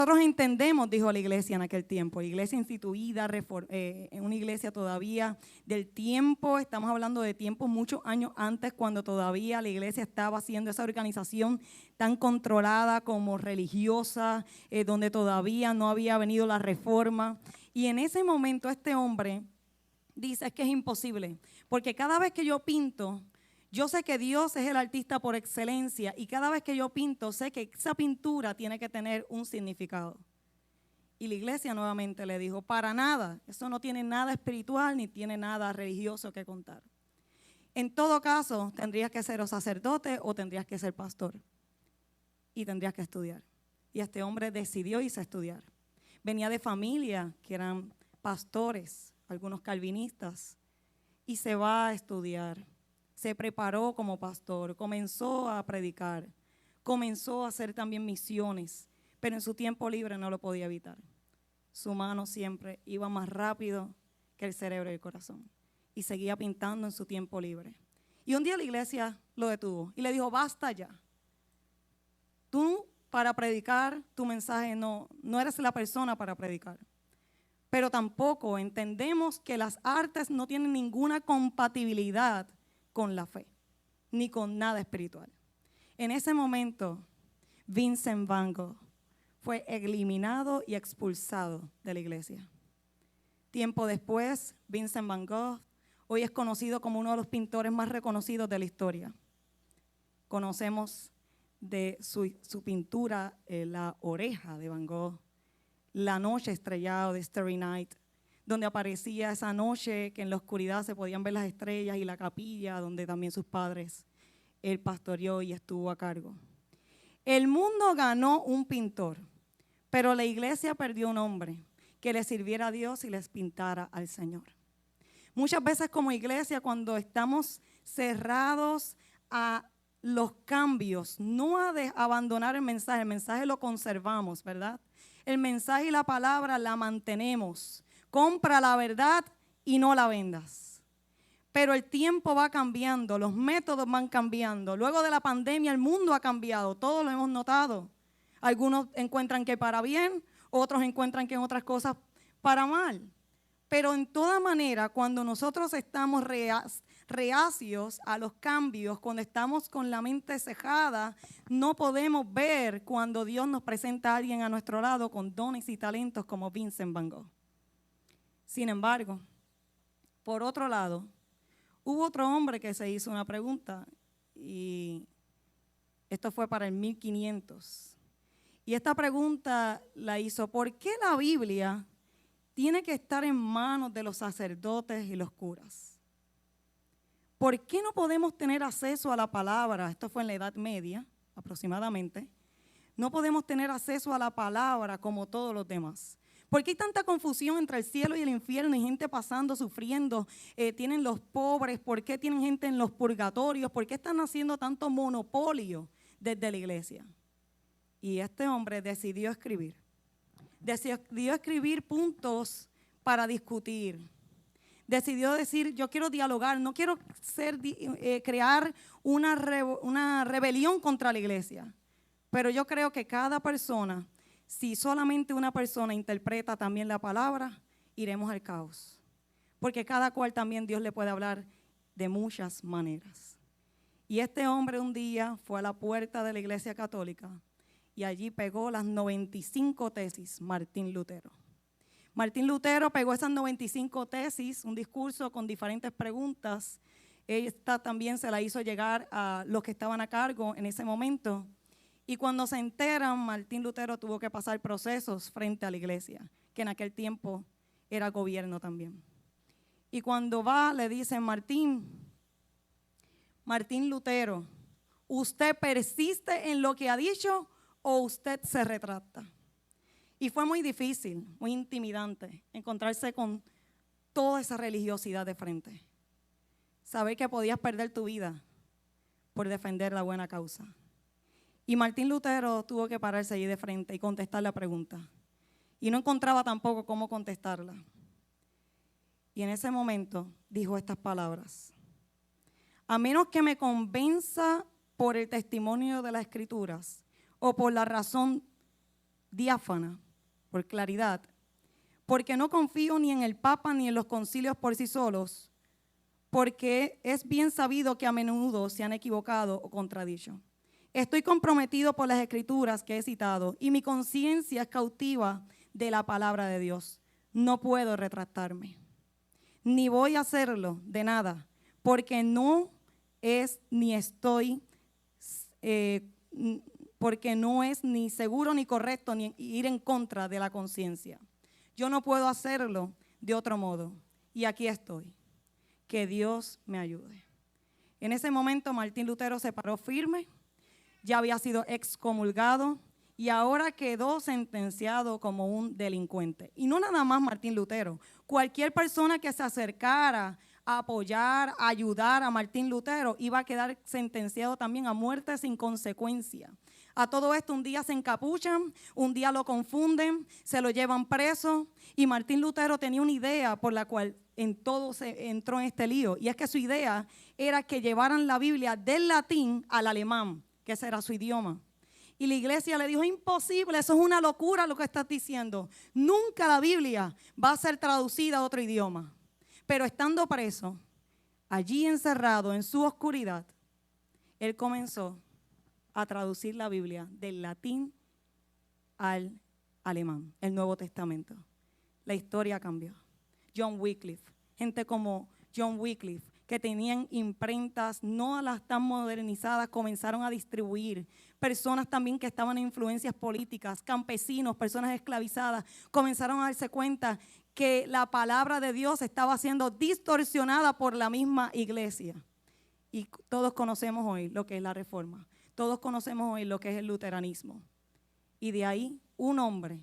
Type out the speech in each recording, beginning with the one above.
Nosotros entendemos, dijo la iglesia en aquel tiempo, iglesia instituida, una iglesia todavía del tiempo, estamos hablando de tiempos muchos años antes, cuando todavía la iglesia estaba haciendo esa organización tan controlada como religiosa, donde todavía no había venido la reforma. Y en ese momento este hombre dice, es que es imposible, porque cada vez que yo pinto, yo sé que Dios es el artista por excelencia y cada vez que yo pinto, sé que esa pintura tiene que tener un significado. Y la iglesia nuevamente le dijo, para nada, eso no tiene nada espiritual ni tiene nada religioso que contar. En todo caso, tendrías que ser o sacerdote o tendrías que ser pastor y tendrías que estudiar. Y este hombre decidió irse a estudiar. Venía de familia que eran pastores, algunos calvinistas, y se va a estudiar. Se preparó como pastor, comenzó a predicar, comenzó a hacer también misiones, pero en su tiempo libre no lo podía evitar. Su mano siempre iba más rápido que el cerebro y el corazón y seguía pintando en su tiempo libre. Y un día la iglesia lo detuvo y le dijo, basta ya. Tú para predicar tu mensaje no eres la persona para predicar. Pero tampoco entendemos que las artes no tienen ninguna compatibilidad con la fe, ni con nada espiritual. En ese momento, Vincent Van Gogh fue eliminado y expulsado de la iglesia. Tiempo después, Vincent Van Gogh hoy es conocido como uno de los pintores más reconocidos de la historia. Conocemos de su pintura, La oreja de Van Gogh, La noche estrellada de Starry Night, donde aparecía esa noche que en la oscuridad se podían ver las estrellas, y la capilla donde también sus padres, él pastoreó y estuvo a cargo. El mundo ganó un pintor, pero la iglesia perdió un hombre que le sirviera a Dios y les pintara al Señor. Muchas veces como iglesia, cuando estamos cerrados a los cambios, no a abandonar el mensaje lo conservamos, ¿verdad? El mensaje y la palabra la mantenemos. Compra la verdad y no la vendas. Pero el tiempo va cambiando, los métodos van cambiando. Luego de la pandemia el mundo ha cambiado, todos lo hemos notado. Algunos encuentran que para bien, otros encuentran que en otras cosas para mal. Pero en toda manera, cuando nosotros estamos reacios a los cambios, cuando estamos con la mente cejada, no podemos ver cuando Dios nos presenta a alguien a nuestro lado con dones y talentos como Vincent Van Gogh. Sin embargo, por otro lado, hubo otro hombre que se hizo una pregunta, y esto fue para el 1500. Y esta pregunta la hizo, ¿por qué la Biblia tiene que estar en manos de los sacerdotes y los curas? ¿Por qué no podemos tener acceso a la palabra? Esto fue en la Edad Media, aproximadamente. No podemos tener acceso a la palabra como todos los demás. ¿Por qué hay tanta confusión entre el cielo y el infierno y gente pasando, sufriendo? Tienen los pobres, ¿por qué tienen gente en los purgatorios? ¿Por qué están haciendo tanto monopolio desde la iglesia? Y este hombre decidió escribir puntos para discutir. Decidió decir, yo quiero dialogar, no quiero crear una rebelión contra la iglesia. Pero yo creo que cada persona, si solamente una persona interpreta también la palabra, iremos al caos. Porque cada cual también Dios le puede hablar de muchas maneras. Y este hombre un día fue a la puerta de la iglesia católica y allí pegó las 95 tesis Martín Lutero. Martín Lutero pegó esas 95 tesis, un discurso con diferentes preguntas. Esta también se la hizo llegar a los que estaban a cargo en ese momento. Y cuando se enteran, Martín Lutero tuvo que pasar procesos frente a la iglesia, que en aquel tiempo era gobierno también. Y cuando va, le dicen, Martín Lutero, ¿usted persiste en lo que ha dicho o usted se retracta? Y fue muy difícil, muy intimidante encontrarse con toda esa religiosidad de frente. Saber que podías perder tu vida por defender la buena causa. Y Martín Lutero tuvo que pararse allí de frente y contestar la pregunta. Y no encontraba tampoco cómo contestarla. Y en ese momento dijo estas palabras: a menos que me convenza por el testimonio de las Escrituras o por la razón diáfana, por claridad, porque no confío ni en el Papa ni en los concilios por sí solos, porque es bien sabido que a menudo se han equivocado o contradicho. Estoy comprometido por las escrituras que he citado y mi conciencia es cautiva de la palabra de Dios. No puedo retractarme, ni voy a hacerlo de nada, porque no es ni estoy, porque no es ni seguro ni correcto ni ir en contra de la conciencia. Yo no puedo hacerlo de otro modo. Y aquí estoy. Que Dios me ayude. En ese momento Martín Lutero se paró firme, ya había sido excomulgado y ahora quedó sentenciado como un delincuente. Y no nada más Martín Lutero, cualquier persona que se acercara a apoyar, a ayudar a Martín Lutero iba a quedar sentenciado también a muerte sin consecuencia. A todo esto un día se encapuchan, un día lo confunden, se lo llevan preso y Martín Lutero tenía una idea por la cual en todo se entró en este lío, y es que su idea era que llevaran la Biblia del latín al alemán, que ese era su idioma. Y la iglesia le dijo, imposible, eso es una locura lo que estás diciendo. Nunca la Biblia va a ser traducida a otro idioma. Pero estando preso, allí encerrado en su oscuridad, él comenzó a traducir la Biblia del latín al alemán, el Nuevo Testamento. La historia cambió. John Wycliffe, gente como John Wycliffe, que tenían imprentas no las tan modernizadas, comenzaron a distribuir. Personas también que estaban en influencias políticas, campesinos, personas esclavizadas, comenzaron a darse cuenta que la palabra de Dios estaba siendo distorsionada por la misma iglesia. Y todos conocemos hoy lo que es la Reforma. Todos conocemos hoy lo que es el luteranismo. Y de ahí un hombre,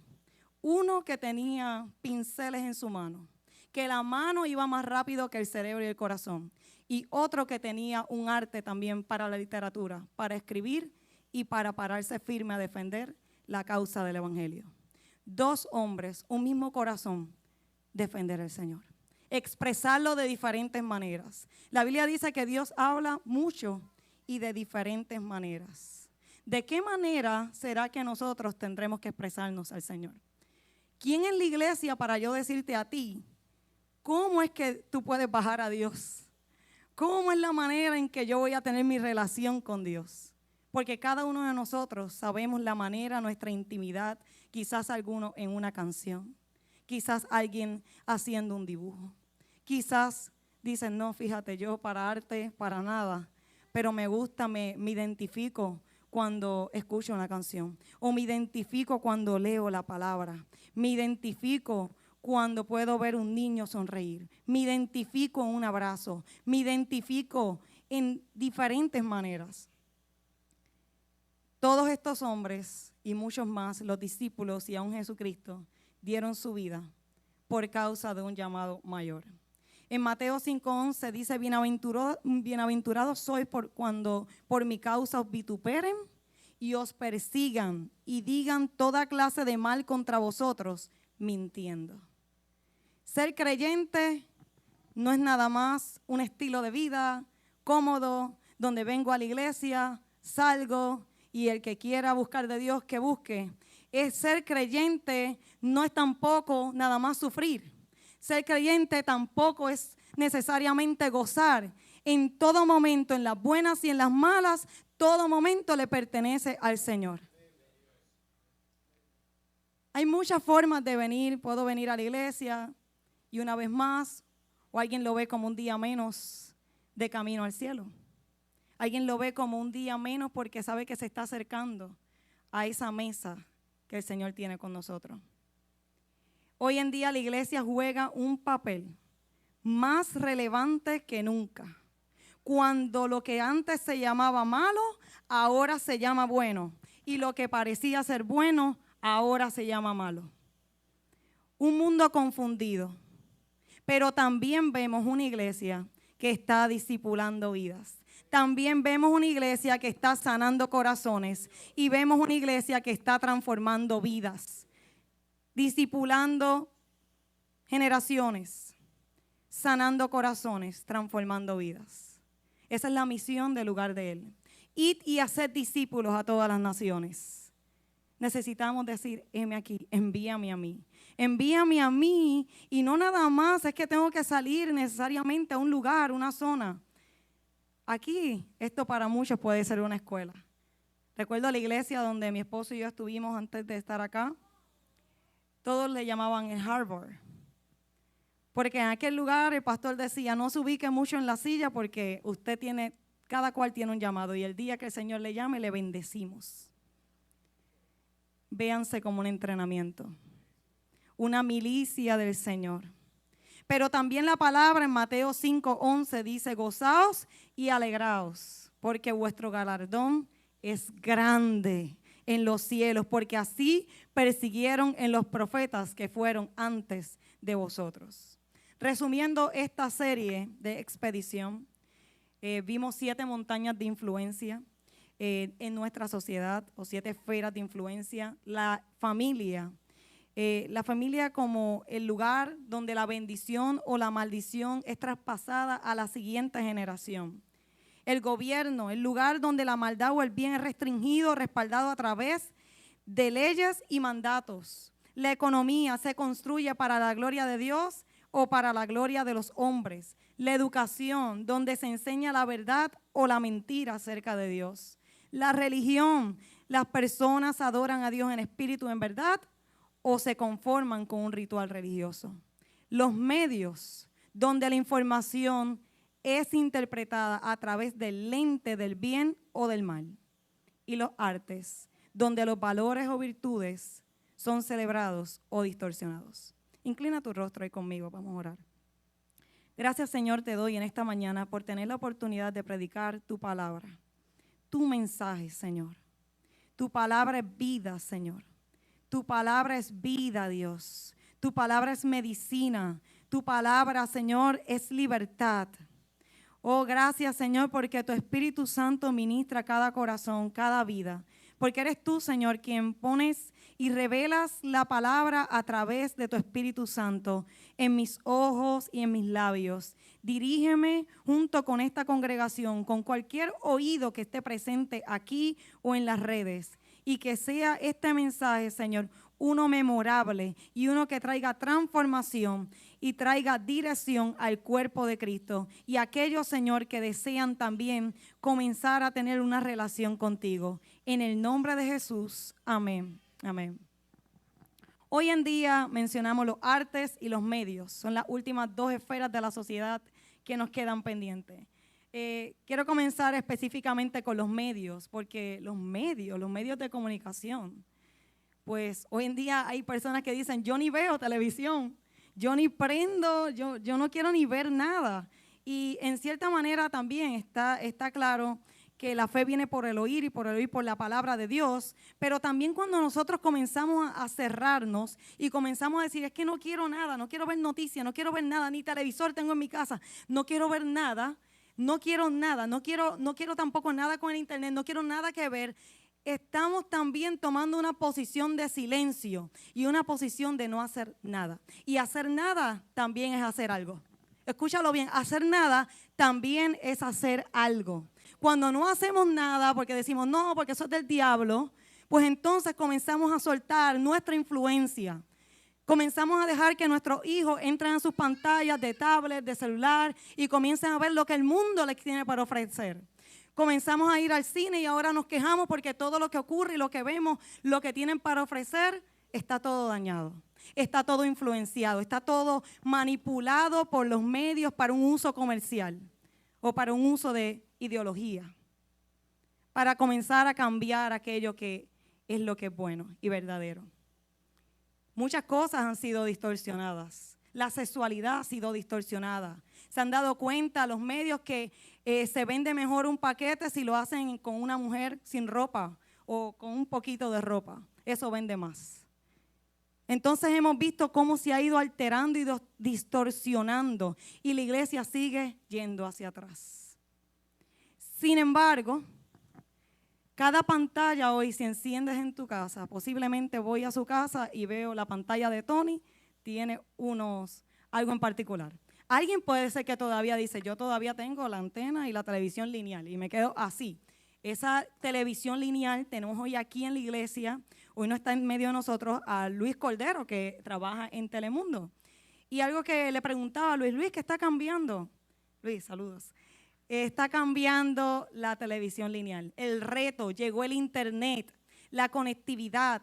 uno que tenía pinceles en su mano, que la mano iba más rápido que el cerebro y el corazón, y otro que tenía un arte también para la literatura, para escribir y para pararse firme a defender la causa del evangelio. Dos hombres, un mismo corazón, defender al Señor, expresarlo de diferentes maneras. La Biblia dice que Dios habla mucho y de diferentes maneras. ¿De qué manera será que nosotros tendremos que expresarnos al Señor? ¿Quién es la iglesia para yo decirte a ti cómo es que tú puedes bajar a Dios? ¿Cómo es la manera en que yo voy a tener mi relación con Dios? Porque cada uno de nosotros sabemos la manera, nuestra intimidad, quizás alguno en una canción, quizás alguien haciendo un dibujo, quizás dicen, no, fíjate, yo para arte, para nada, pero me gusta, me identifico cuando escucho una canción, o me identifico cuando leo la palabra, me identifico cuando puedo ver un niño sonreír, me identifico en un abrazo, me identifico en diferentes maneras. Todos estos hombres y muchos más, los discípulos y aún Jesucristo, dieron su vida por causa de un llamado mayor. En Mateo 5:11 dice, bienaventurados sois cuando por mi causa os vituperen y os persigan y digan toda clase de mal contra vosotros, mintiendo. Ser creyente no es nada más un estilo de vida cómodo, donde vengo a la iglesia, salgo y el que quiera buscar de Dios que busque. Ser creyente no es tampoco nada más sufrir. Ser creyente tampoco es necesariamente gozar. En todo momento, en las buenas y en las malas, todo momento le pertenece al Señor. Hay muchas formas de venir. Puedo venir a la iglesia y una vez más, o alguien lo ve como un día menos de camino al cielo. Alguien lo ve como un día menos porque sabe que se está acercando a esa mesa que el Señor tiene con nosotros. Hoy en día la iglesia juega un papel más relevante que nunca. Cuando lo que antes se llamaba malo, ahora se llama bueno. Y lo que parecía ser bueno, ahora se llama malo. Un mundo confundido. Pero también vemos una iglesia que está discipulando vidas. También vemos una iglesia que está sanando corazones. Y vemos una iglesia que está transformando vidas. Discipulando generaciones, sanando corazones, transformando vidas. Esa es la misión del lugar de Él. Id y haced discípulos a todas las naciones. necesitamos decir, heme aquí, envíame a mí. Envíame a mí, y no nada más es que tengo que salir necesariamente a un lugar, una zona. Aquí, esto para muchos puede ser una escuela. Recuerdo la iglesia donde mi esposo y yo estuvimos antes de estar acá. Todos le llamaban el Harbor. Porque en aquel lugar el pastor decía, no se ubique mucho en la silla porque cada cual tiene un llamado. Y el día que el Señor le llame, le bendecimos. Véanse como un entrenamiento. Una milicia del Señor. Pero también la palabra en Mateo 5:11 dice, gozaos y alegraos, porque vuestro galardón es grande en los cielos, porque así persiguieron en los profetas que fueron antes de vosotros. Resumiendo esta serie de expedición, vimos 7 montañas de influencia en nuestra sociedad, o 7 esferas de influencia. La familia como el lugar donde la bendición o la maldición es traspasada a la siguiente generación. El gobierno, el lugar donde la maldad o el bien es restringido, respaldado a través de leyes y mandatos. La economía se construye para la gloria de Dios o para la gloria de los hombres. La educación, donde se enseña la verdad o la mentira acerca de Dios. La religión, las personas adoran a Dios en espíritu, en verdad, o se conforman con un ritual religioso. Los medios, donde la información es interpretada a través del lente del bien o del mal. Y los artes, donde los valores o virtudes son celebrados o distorsionados. Inclina tu rostro ahí conmigo, vamos a orar. Gracias, Señor, te doy en esta mañana por tener la oportunidad de predicar tu palabra, tu mensaje, Señor. Tu palabra es vida, Señor. Tu palabra es vida, Dios. Tu palabra es medicina. Tu palabra, Señor, es libertad. Oh, gracias, Señor, porque tu Espíritu Santo ministra cada corazón, cada vida. Porque eres tú, Señor, quien pones y revelas la palabra a través de tu Espíritu Santo en mis ojos y en mis labios. Dirígeme junto con esta congregación, con cualquier oído que esté presente aquí o en las redes. Y que sea este mensaje, Señor, uno memorable y uno que traiga transformación y traiga dirección al cuerpo de Cristo. Y aquellos, Señor, que desean también comenzar a tener una relación contigo. En el nombre de Jesús, amén. Amén. Hoy en día mencionamos los artes y los medios. Son las últimas 2 esferas de la sociedad que nos quedan pendientes. Quiero comenzar específicamente con los medios, porque los medios de comunicación, pues hoy en día hay personas que dicen, yo ni veo televisión, yo ni prendo, yo no quiero ni ver nada. Y en cierta manera también está claro que la fe viene por el oír y por el oír por la palabra de Dios, pero también cuando nosotros comenzamos a cerrarnos y comenzamos a decir, es que no quiero nada, no quiero ver noticias, no quiero ver nada, ni televisor tengo en mi casa, no quiero ver nada, no quiero nada, no quiero tampoco nada con el internet, no quiero nada que ver. Estamos también tomando una posición de silencio y una posición de no hacer nada. Y hacer nada también es hacer algo. Escúchalo bien, hacer nada también es hacer algo. Cuando no hacemos nada porque decimos, no, porque eso es del diablo, pues entonces comenzamos a soltar nuestra influencia. Comenzamos a dejar que nuestros hijos entren en sus pantallas de tablet, de celular y comiencen a ver lo que el mundo les tiene para ofrecer. Comenzamos a ir al cine y ahora nos quejamos porque todo lo que ocurre y lo que vemos, lo que tienen para ofrecer, está todo dañado. Está todo influenciado, está todo manipulado por los medios para un uso comercial o para un uso de ideología, para comenzar a cambiar aquello que es lo que es bueno y verdadero. Muchas cosas han sido distorsionadas. La sexualidad ha sido distorsionada. Se han dado cuenta los medios que se vende mejor un paquete si lo hacen con una mujer sin ropa o con un poquito de ropa. Eso vende más. Entonces hemos visto cómo se ha ido alterando y distorsionando y la iglesia sigue yendo hacia atrás. Sin embargo, cada pantalla hoy, si enciendes en tu casa, posiblemente voy a su casa y veo la pantalla de Tony, tiene algo en particular. Alguien puede ser que todavía dice, yo todavía tengo la antena y la televisión lineal y me quedo así. Esa televisión lineal tenemos hoy aquí en la iglesia Hoy no está en medio de nosotros a Luis Cordero, que trabaja en Telemundo. Y algo que le preguntaba a Luis, ¿qué está cambiando? Luis, saludos. Está cambiando la televisión lineal. El reto, llegó el internet, la conectividad.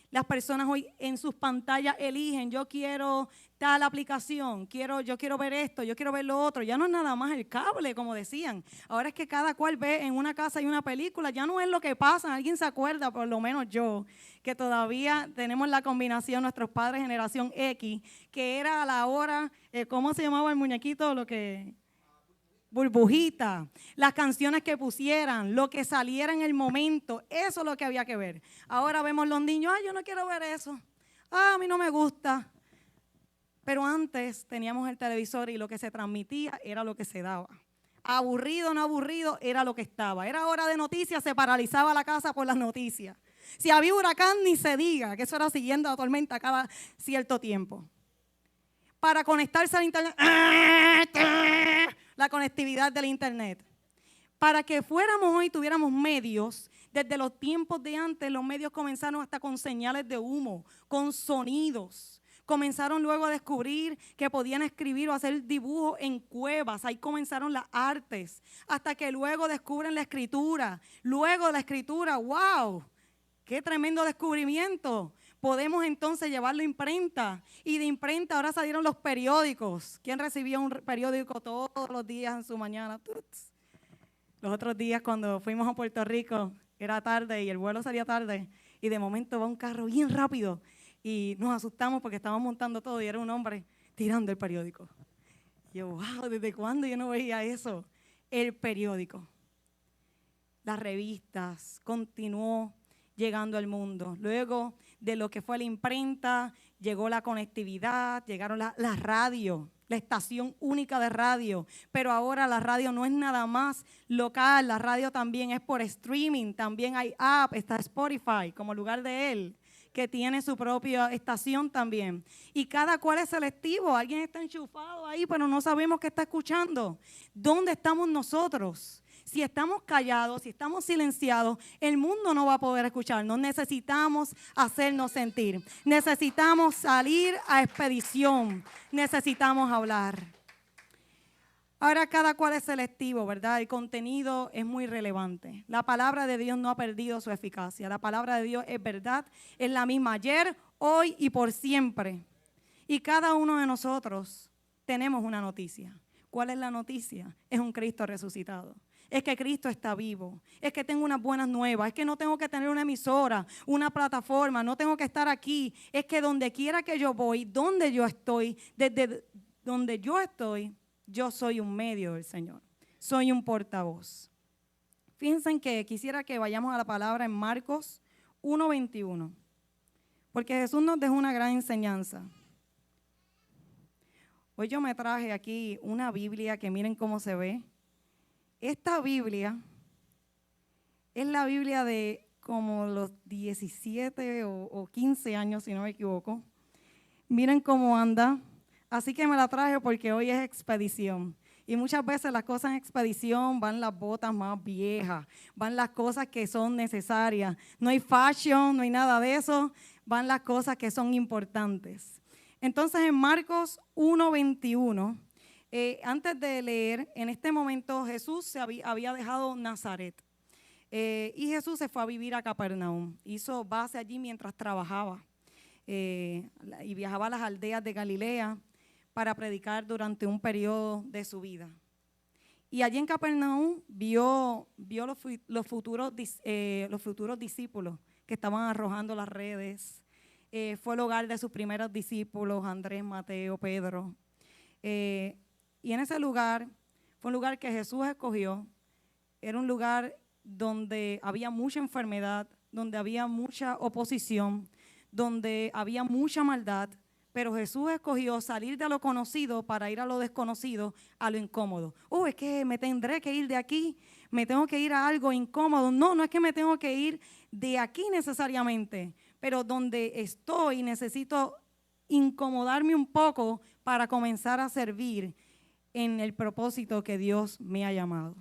Las personas hoy en sus pantallas eligen, yo quiero tal aplicación, yo quiero ver esto, yo quiero ver lo otro. Ya no es nada más el cable, como decían. Ahora es que cada cual ve en una casa y una película. Ya no es lo que pasa. Alguien se acuerda, por lo menos yo, que todavía tenemos la combinación, nuestros padres generación X, que era a la hora, ¿cómo se llamaba el muñequito? Burbujita, las canciones que pusieran, lo que saliera en el momento, eso es lo que había que ver. Ahora vemos los niños, yo no quiero ver eso, a mí no me gusta. Pero antes teníamos el televisor y lo que se transmitía era lo que se daba. Aburrido o no aburrido, era lo que estaba. Era hora de noticias, se paralizaba la casa por las noticias. Si había huracán, ni se diga, que eso era siguiendo la tormenta cada cierto tiempo. Para conectarse al internet, la conectividad del internet. Para que fuéramos hoy, tuviéramos medios, desde los tiempos de antes, los medios comenzaron hasta con señales de humo, con sonidos. Comenzaron luego a descubrir que podían escribir o hacer dibujos en cuevas. Ahí comenzaron las artes, hasta que luego descubren la escritura. Luego de la escritura, ¡wow! ¡Qué tremendo descubrimiento! Podemos entonces llevarlo a imprenta, y de imprenta ahora salieron los periódicos. ¿Quién recibía un periódico todos los días en su mañana? Los otros días cuando fuimos a Puerto Rico era tarde y el vuelo salía tarde y de momento va un carro bien rápido y nos asustamos porque estábamos montando todo y era un hombre tirando el periódico. Yo, wow, ¿desde cuándo yo no veía eso? El periódico. Las revistas, continuó llegando al mundo. Luego de lo que fue la imprenta, llegó la conectividad, llegaron la radio, la estación única de radio. Pero ahora la radio no es nada más local, la radio también es por streaming, también hay app, está Spotify como lugar de él, que tiene su propia estación también. Y cada cual es selectivo, alguien está enchufado ahí, pero no sabemos qué está escuchando. ¿Dónde estamos nosotros? Si estamos callados, si estamos silenciados, el mundo no va a poder escucharnos. Necesitamos hacernos sentir. Necesitamos salir a expedición. Necesitamos hablar. Ahora cada cual es selectivo, ¿verdad? El contenido es muy relevante. La palabra de Dios no ha perdido su eficacia. La palabra de Dios es verdad, es la misma ayer, hoy y por siempre. Y cada uno de nosotros tenemos una noticia. ¿Cuál es la noticia? Es un Cristo resucitado. Es que Cristo está vivo, es que tengo unas buenas nuevas, es que no tengo que tener una emisora, una plataforma, no tengo que estar aquí, es que donde quiera que yo voy, donde yo estoy, desde donde yo estoy, yo soy un medio del Señor, soy un portavoz. Fíjense que quisiera que vayamos a la palabra en Marcos 1:21, porque Jesús nos dejó una gran enseñanza. Hoy yo me traje aquí una Biblia que miren cómo se ve. Esta Biblia es la Biblia de como los 17 o 15 años, si no me equivoco. Miren cómo anda. Así que me la traje porque hoy es expedición. Y muchas veces las cosas en expedición van las botas más viejas, van las cosas que son necesarias. No hay fashion, no hay nada de eso, van las cosas que son importantes. Entonces en Marcos 1:21, antes de leer, en este momento Jesús había dejado Nazaret y Jesús se fue a vivir a Capernaum. Hizo base allí mientras trabajaba y viajaba a las aldeas de Galilea para predicar durante un periodo de su vida. Y allí en Capernaum vio los futuros discípulos que estaban arrojando las redes. Fue el hogar de sus primeros discípulos, Andrés, Mateo, Pedro. Y en ese lugar, fue un lugar que Jesús escogió. Era un lugar donde había mucha enfermedad, donde había mucha oposición, donde había mucha maldad. Pero Jesús escogió salir de lo conocido para ir a lo desconocido, a lo incómodo. Es que me tendré que ir de aquí, me tengo que ir a algo incómodo. No es que me tengo que ir de aquí necesariamente, pero donde estoy necesito incomodarme un poco para comenzar a servir en el propósito que Dios me ha llamado.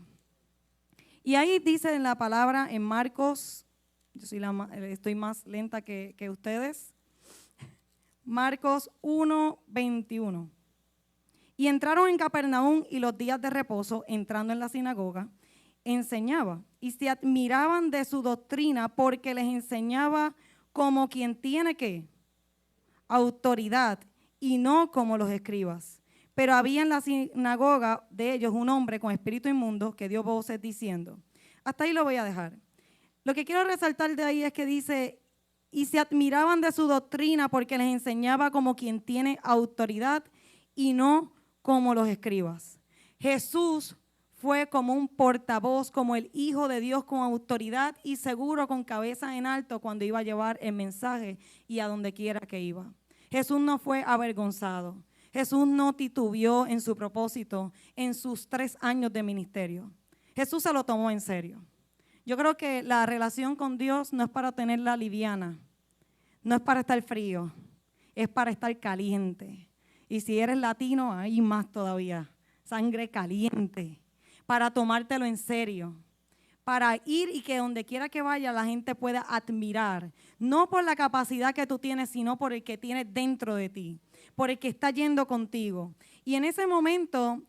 Y ahí dice en la palabra en Marcos Yo estoy más lenta que ustedes. Marcos 1:21. Y entraron en Capernaum, y los días de reposo, entrando en la sinagoga, enseñaba. Y se admiraban de su doctrina, porque les enseñaba como quien tiene ¿qué? Autoridad, y no como los escribas. Pero había en la sinagoga de ellos un hombre con espíritu inmundo que dio voces diciendo. Hasta ahí lo voy a dejar. Lo que quiero resaltar de ahí es que dice, y se admiraban de su doctrina porque les enseñaba como quien tiene autoridad y no como los escribas. Jesús fue como un portavoz, como el Hijo de Dios con autoridad y seguro, con cabeza en alto, cuando iba a llevar el mensaje y a donde quiera que iba. Jesús no fue avergonzado. Jesús no titubeó en su propósito en sus 3 años de ministerio. Jesús se lo tomó en serio. Yo creo que la relación con Dios no es para tenerla liviana, no es para estar frío, es para estar caliente. Y si eres latino, hay más todavía, sangre caliente, para tomártelo en serio, para ir y que donde quiera que vaya la gente pueda admirar, no por la capacidad que tú tienes, sino por el que tienes dentro de ti, por el que está yendo contigo. Y en ese momento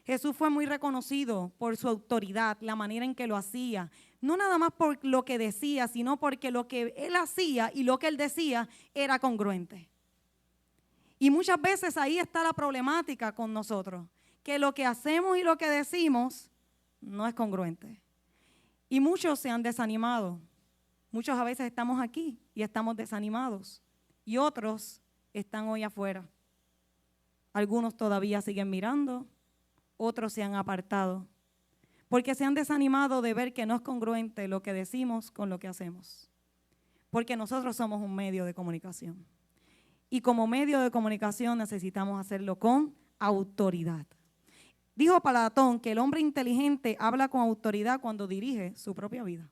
Jesús fue muy reconocido por su autoridad, la manera en que lo hacía. No nada más por lo que decía, sino porque lo que él hacía y lo que él decía era congruente. Y muchas veces ahí está la problemática con nosotros, que lo que hacemos y lo que decimos no es congruente. Y muchos se han desanimado. Muchos a veces estamos aquí y estamos desanimados. Y otros están hoy afuera. Algunos todavía siguen mirando. Otros se han apartado, porque se han desanimado de ver que no es congruente lo que decimos con lo que hacemos, porque nosotros somos un medio de comunicación, y como medio de comunicación necesitamos hacerlo con autoridad. Dijo Platón que el hombre inteligente habla con autoridad cuando dirige su propia vida.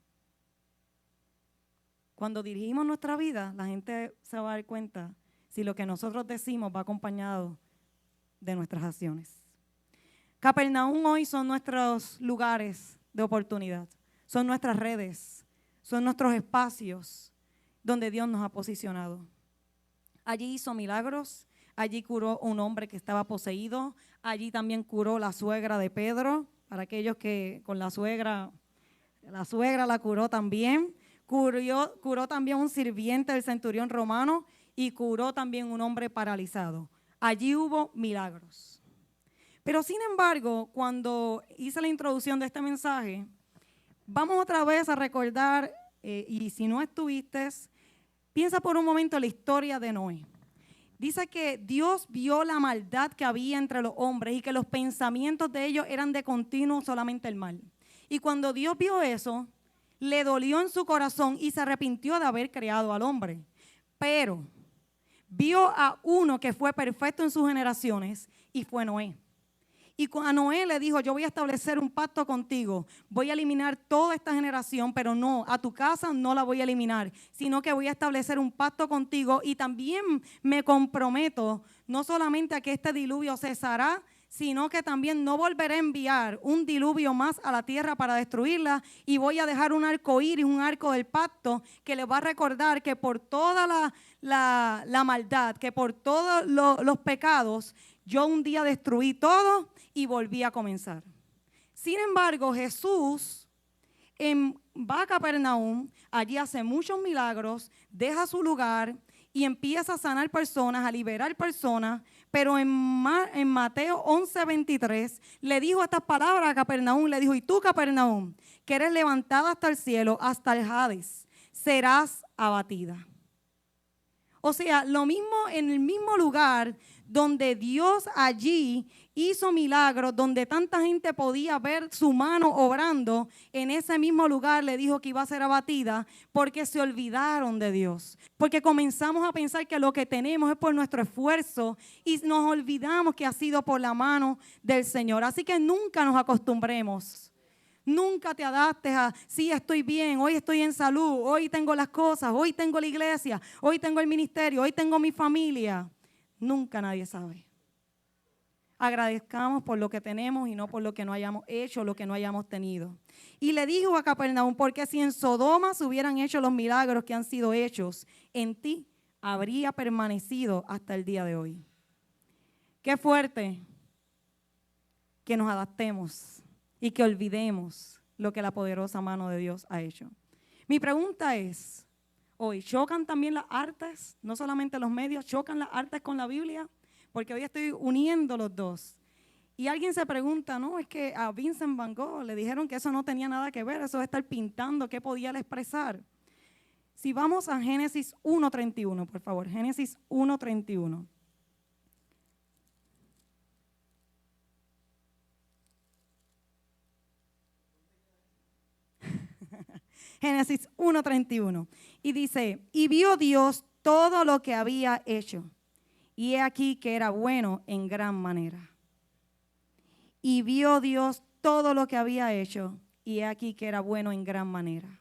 Cuando dirigimos nuestra vida, la gente se va a dar cuenta si lo que nosotros decimos va acompañado de nuestras acciones. Capernaum hoy son nuestros lugares de oportunidad, son nuestras redes, son nuestros espacios donde Dios nos ha posicionado. Allí hizo milagros, allí curó un hombre que estaba poseído, allí también curó la suegra de Pedro, para aquellos que con la suegra la curó también, curó también un sirviente del centurión romano y curó también un hombre paralizado. Allí hubo milagros. Pero sin embargo, cuando hice la introducción de este mensaje, vamos otra vez a recordar, y si no estuviste, piensa por un momento la historia de Noé. Dice que Dios vio la maldad que había entre los hombres y que los pensamientos de ellos eran de continuo solamente el mal. Y cuando Dios vio eso, le dolió en su corazón y se arrepintió de haber creado al hombre. Pero vio a uno que fue perfecto en sus generaciones y fue Noé. Y a Noé le dijo, yo voy a establecer un pacto contigo, voy a eliminar toda esta generación, pero no, a tu casa no la voy a eliminar, sino que voy a establecer un pacto contigo y también me comprometo no solamente a que este diluvio cesará, sino que también no volveré a enviar un diluvio más a la tierra para destruirla y voy a dejar un arco iris, un arco del pacto que les va a recordar que por toda la maldad, que por todos los pecados, yo un día destruí todo y volví a comenzar. Sin embargo, Jesús va a Capernaum, allí hace muchos milagros, deja su lugar y empieza a sanar personas, a liberar personas, pero en Mateo 11:23 le dijo estas palabras a Capernaum, le dijo, y tú Capernaum, que eres levantada hasta el cielo, hasta el Hades, serás abatida. O sea, lo mismo en el mismo lugar donde Dios allí hizo milagros, donde tanta gente podía ver su mano obrando, en ese mismo lugar le dijo que iba a ser abatida porque se olvidaron de Dios. Porque comenzamos a pensar que lo que tenemos es por nuestro esfuerzo y nos olvidamos que ha sido por la mano del Señor. Así que nunca nos acostumbremos. Nunca te adaptes a, sí, estoy bien, hoy estoy en salud, hoy tengo las cosas, hoy tengo la iglesia, hoy tengo el ministerio, hoy tengo mi familia. Nunca nadie sabe. agradezcamos por lo que tenemos y no por lo que no hayamos hecho, lo que no hayamos tenido. Y le dijo a Capernaum, porque si en Sodoma se hubieran hecho los milagros que han sido hechos, en ti habría permanecido hasta el día de hoy. Qué fuerte que nos adaptemos y que olvidemos lo que la poderosa mano de Dios ha hecho. Mi pregunta es, hoy, ¿chocan también las artes? No solamente los medios, ¿chocan las artes con la Biblia? Porque hoy estoy uniendo los dos. Y alguien se pregunta, no, es que a Vincent Van Gogh le dijeron que eso no tenía nada que ver, eso de estar pintando, ¿qué podía él expresar? Si vamos a Génesis 1:31, por favor, Génesis 1:31. Génesis 1:31. Y dice, y vio Dios todo lo que había hecho, y he aquí que era bueno en gran manera. Y vio Dios todo lo que había hecho, y he aquí que era bueno en gran manera.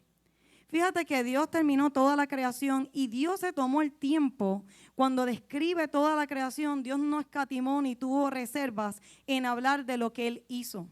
Fíjate que Dios terminó toda la creación y Dios se tomó el tiempo. Cuando describe toda la creación, Dios no escatimó ni tuvo reservas en hablar de lo que Él hizo,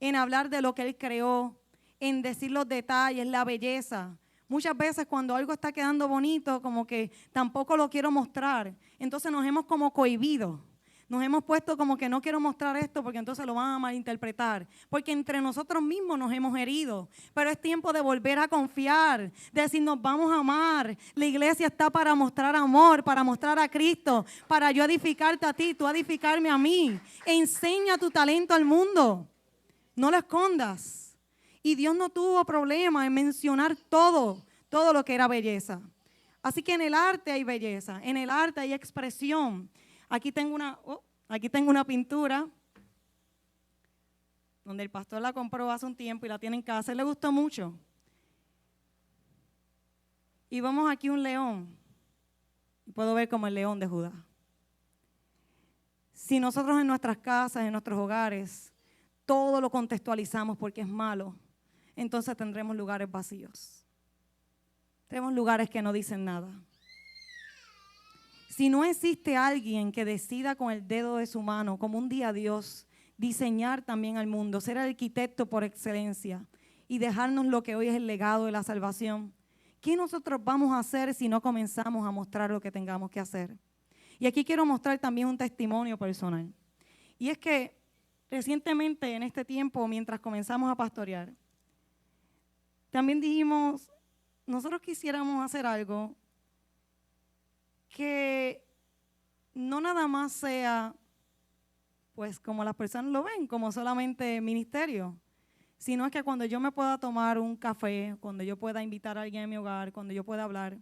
en hablar de lo que Él creó, en decir los detalles, la belleza. Muchas veces cuando algo está quedando bonito, como que tampoco lo quiero mostrar. Entonces nos hemos como cohibido. Nos hemos puesto como que no quiero mostrar esto porque entonces lo van a malinterpretar. Porque entre nosotros mismos nos hemos herido. Pero es tiempo de volver a confiar, de decir nos vamos a amar. La iglesia está para mostrar amor, para mostrar a Cristo, para yo edificarte a ti, tú edificarme a mí. Enseña tu talento al mundo. No lo escondas. Y Dios no tuvo problema en mencionar todo lo que era belleza. Así que en el arte hay belleza, en el arte hay expresión. Aquí tengo una pintura donde el pastor la compró hace un tiempo y la tiene en casa. Le gustó mucho. Y vemos aquí un león. Puedo ver como el león de Judá. Si nosotros en nuestras casas, en nuestros hogares, todo lo contextualizamos porque es malo, entonces tendremos lugares vacíos. Tenemos lugares que no dicen nada. Si no existe alguien que decida con el dedo de su mano, como un día Dios, diseñar también al mundo, ser arquitecto por excelencia y dejarnos lo que hoy es el legado de la salvación, ¿qué nosotros vamos a hacer si no comenzamos a mostrar lo que tengamos que hacer? Y aquí quiero mostrar también un testimonio personal. Y es que recientemente en este tiempo, mientras comenzamos a pastorear, también dijimos, nosotros quisiéramos hacer algo que no nada más sea, pues como las personas lo ven, como solamente ministerio, sino es que cuando yo me pueda tomar un café, cuando yo pueda invitar a alguien a mi hogar, cuando yo pueda hablar,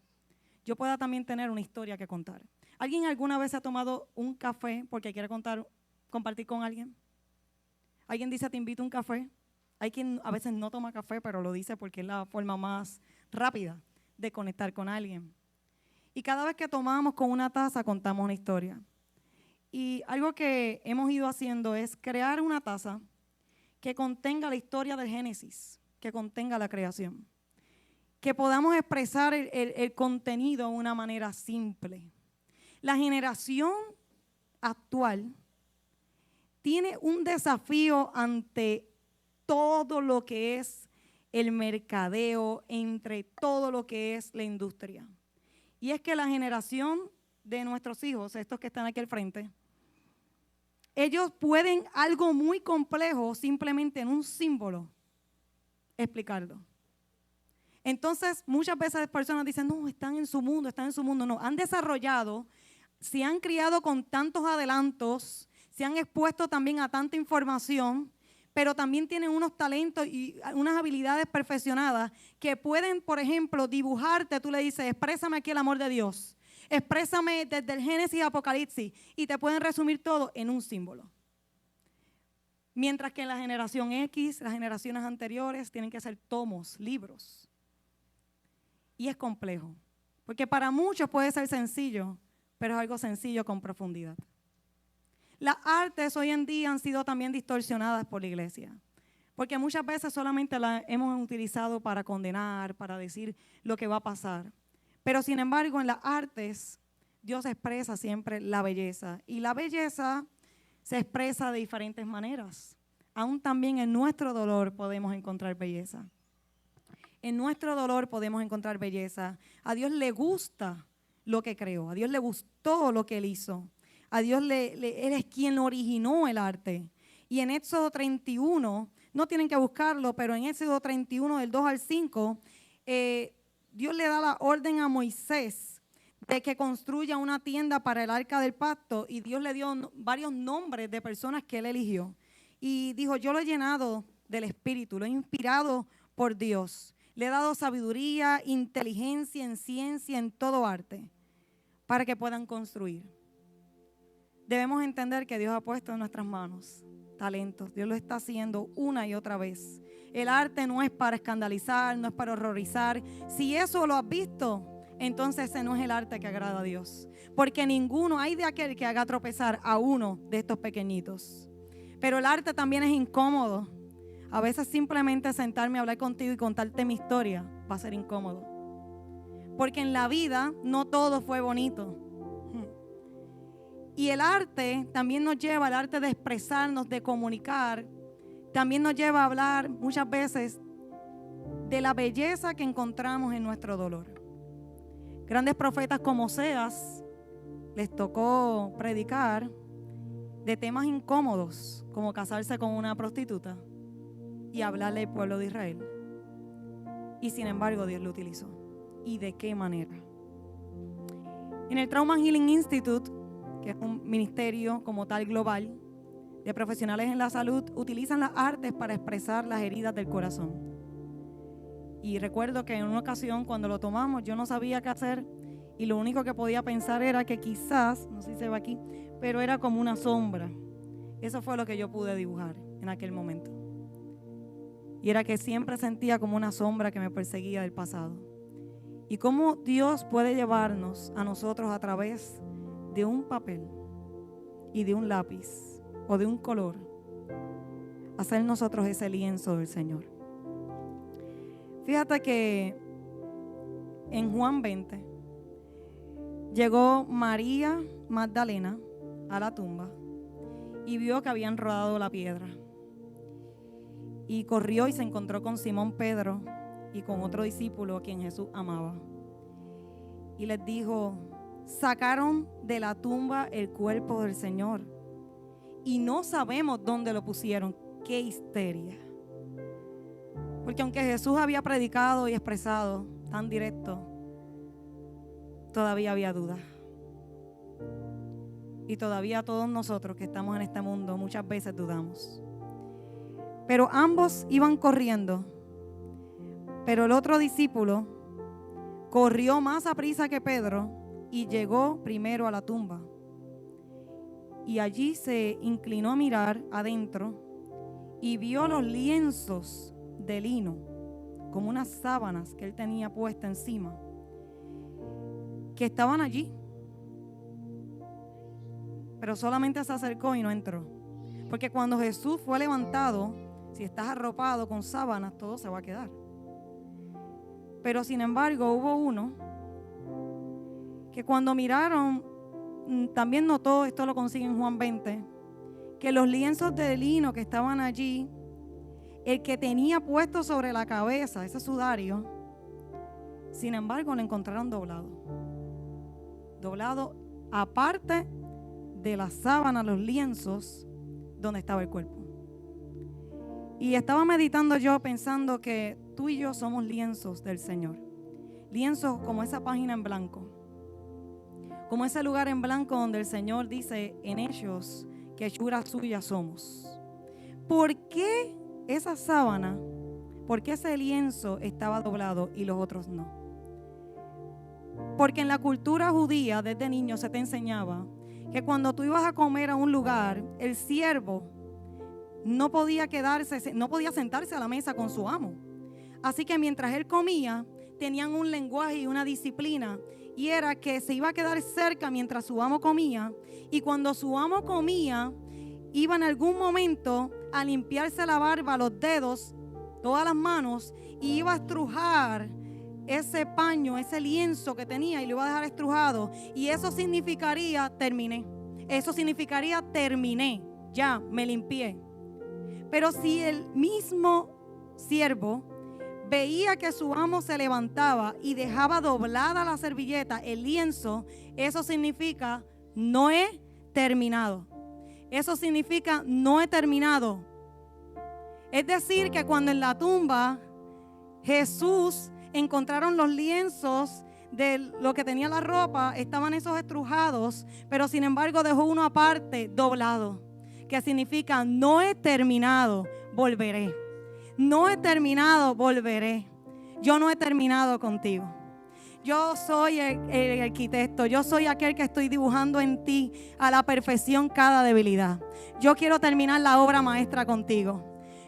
yo pueda también tener una historia que contar. ¿Alguien alguna vez ha tomado un café porque quiere compartir con alguien? ¿Alguien dice te invito a un café? Hay quien a veces no toma café, pero lo dice porque es la forma más rápida de conectar con alguien. Y cada vez que tomamos con una taza, contamos una historia. Y algo que hemos ido haciendo es crear una taza que contenga la historia del Génesis, que contenga la creación. Que podamos expresar el contenido de una manera simple. La generación actual tiene un desafío ante todo lo que es el mercadeo, entre todo lo que es la industria. Y es que la generación de nuestros hijos, estos que están aquí al frente, ellos pueden algo muy complejo simplemente en un símbolo explicarlo. Entonces, muchas veces personas dicen, no, están en su mundo. No, han desarrollado, se han criado con tantos adelantos, se han expuesto también a tanta información, pero también tienen unos talentos y unas habilidades perfeccionadas que pueden, por ejemplo, dibujarte. Tú le dices, exprésame aquí el amor de Dios. Exprésame desde el Génesis a Apocalipsis. Y te pueden resumir todo en un símbolo. Mientras que en la generación X, las generaciones anteriores, tienen que ser tomos, libros. Y es complejo. Porque para muchos puede ser sencillo, pero es algo sencillo con profundidad. Las artes hoy en día han sido también distorsionadas por la iglesia, porque muchas veces solamente las hemos utilizado para condenar, para decir lo que va a pasar. Pero sin embargo, en las artes, Dios expresa siempre la belleza. Y la belleza se expresa de diferentes maneras. Aún también en nuestro dolor podemos encontrar belleza. En nuestro dolor podemos encontrar belleza. A Dios le gusta lo que creó. A Dios le gustó lo que Él hizo. A Dios Él es quien originó el arte. Y en Éxodo 31, no tienen que buscarlo, pero en Éxodo 31, del 2 al 5, Dios le da la orden a Moisés de que construya una tienda para el arca del pacto, y Dios le dio varios nombres de personas que Él eligió. Y dijo, yo lo he llenado del Espíritu, lo he inspirado por Dios. Le he dado sabiduría, inteligencia en ciencia, en todo arte, para que puedan construir. Debemos entender que Dios ha puesto en nuestras manos talentos. Dios lo está haciendo una y otra vez. El arte no es para escandalizar, no es para horrorizar. Si eso lo has visto, entonces ese no es el arte que agrada a Dios. Porque ninguno hay de aquel que haga tropezar a uno de estos pequeñitos. Pero el arte también es incómodo. A veces simplemente sentarme a hablar contigo y contarte mi historia va a ser incómodo. Porque en la vida no todo fue bonito. Y el arte también nos lleva, el arte de expresarnos, de comunicar, también nos lleva a hablar muchas veces de la belleza que encontramos en nuestro dolor. Grandes profetas como Oseas les tocó predicar de temas incómodos, como casarse con una prostituta y hablarle al pueblo de Israel. Y sin embargo Dios lo utilizó. ¿Y de qué manera? En el Trauma Healing Institute, que es un ministerio como tal global de profesionales en la salud, utilizan las artes para expresar las heridas del corazón. Y recuerdo que en una ocasión cuando lo tomamos yo no sabía qué hacer y lo único que podía pensar era que quizás, no sé si se ve aquí, pero era como una sombra. Eso fue lo que yo pude dibujar en aquel momento. Y era que siempre sentía como una sombra que me perseguía del pasado. Y cómo Dios puede llevarnos a nosotros a través de un papel y de un lápiz o de un color, hacer nosotros ese lienzo del Señor. Fíjate que en Juan 20 llegó María Magdalena a la tumba y vio que habían rodado la piedra. Y corrió y se encontró con Simón Pedro y con otro discípulo a quien Jesús amaba. Y les dijo, sacaron de la tumba el cuerpo del Señor y no sabemos dónde lo pusieron. ¡Qué histeria! Porque aunque Jesús había predicado y expresado tan directo, todavía había dudas. Y todavía todos nosotros que estamos en este mundo muchas veces dudamos. Pero ambos iban corriendo. Pero el otro discípulo corrió más aprisa que Pedro y llegó primero a la tumba. Y allí se inclinó a mirar adentro y vio los lienzos de lino, como unas sábanas que él tenía puestas encima, que estaban allí. Pero solamente se acercó y no entró. Porque cuando Jesús fue levantado, si estás arropado con sábanas, todo se va a quedar. Pero sin embargo hubo uno que cuando miraron, también notó, esto lo consigue en Juan 20, que los lienzos de lino que estaban allí, el que tenía puesto sobre la cabeza ese sudario, sin embargo lo encontraron doblado aparte de la sábana, los lienzos donde estaba el cuerpo. Y estaba meditando yo pensando que tú y yo somos lienzos del Señor. Lienzos como esa página en blanco. Como ese lugar en blanco donde el Señor dice en ellos que hechura suya somos. ¿Por qué esa sábana, por qué ese lienzo estaba doblado y los otros no? Porque en la cultura judía desde niño se te enseñaba que cuando tú ibas a comer a un lugar, el siervo no podía sentarse a la mesa con su amo. Así que mientras él comía, tenían un lenguaje y una disciplina, y era que se iba a quedar cerca mientras su amo comía, y cuando su amo comía, iba en algún momento a limpiarse la barba, los dedos, todas las manos, y iba a estrujar ese paño, ese lienzo que tenía, y lo iba a dejar estrujado, y eso significaría terminé. Eso significaría terminé. ya me limpié. Pero si el mismo siervo veía que su amo se levantaba y dejaba doblada la servilleta, el lienzo, eso significa no he terminado. Eso significa no he terminado. Es decir, que cuando en la tumba Jesús encontraron los lienzos de lo que tenía la ropa, estaban esos estrujados, pero sin embargo dejó uno aparte, doblado, que significa no he terminado, volveré. No he terminado, volveré. Yo no he terminado contigo. Yo soy el arquitecto, yo soy aquel que estoy dibujando en ti a la perfección cada debilidad. Yo quiero terminar la obra maestra contigo.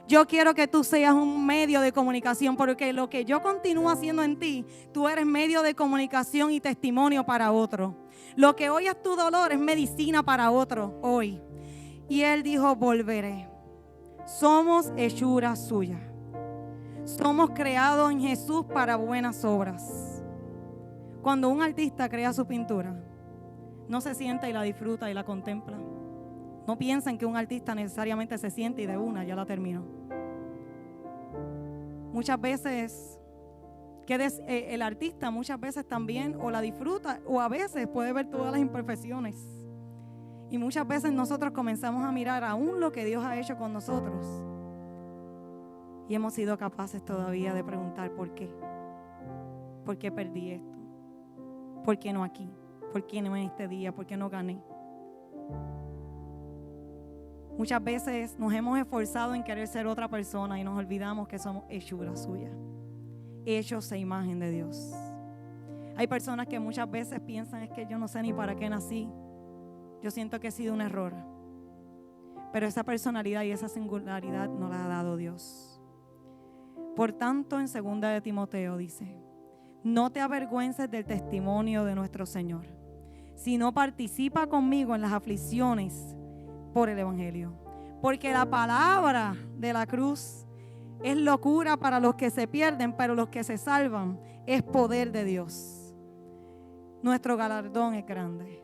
Yo quiero que tú seas un medio de comunicación, porque lo que yo continúo haciendo en ti, tú eres medio de comunicación y testimonio para otro. Lo que hoy es tu dolor es medicina para otro hoy. Y él dijo, volveré. Somos hechura suya. Somos creados en Jesús para buenas obras. Cuando un artista crea su pintura, no se sienta y la disfruta y la contempla. No piensen que un artista necesariamente se siente y de una ya la terminó. Muchas veces, el artista muchas veces también o la disfruta o a veces puede ver todas las imperfecciones. Y muchas veces nosotros comenzamos a mirar aún lo que Dios ha hecho con nosotros. Y hemos sido capaces todavía de preguntar ¿por qué? ¿Por qué perdí esto? ¿Por qué no aquí? ¿Por qué no en este día? ¿Por qué no gané? Muchas veces nos hemos esforzado en querer ser otra persona y nos olvidamos que somos hechura suya, hechos a imagen de Dios. Hay personas que muchas veces piensan es que yo no sé ni para qué nací. Yo siento que he sido un error. Pero esa personalidad y esa singularidad nos la ha dado Dios. Por tanto, en 2 de Timoteo dice, no te avergüences del testimonio de nuestro Señor, sino participa conmigo en las aflicciones por el Evangelio. Porque la palabra de la cruz es locura para los que se pierden, pero los que se salvan es poder de Dios. Nuestro galardón es grande.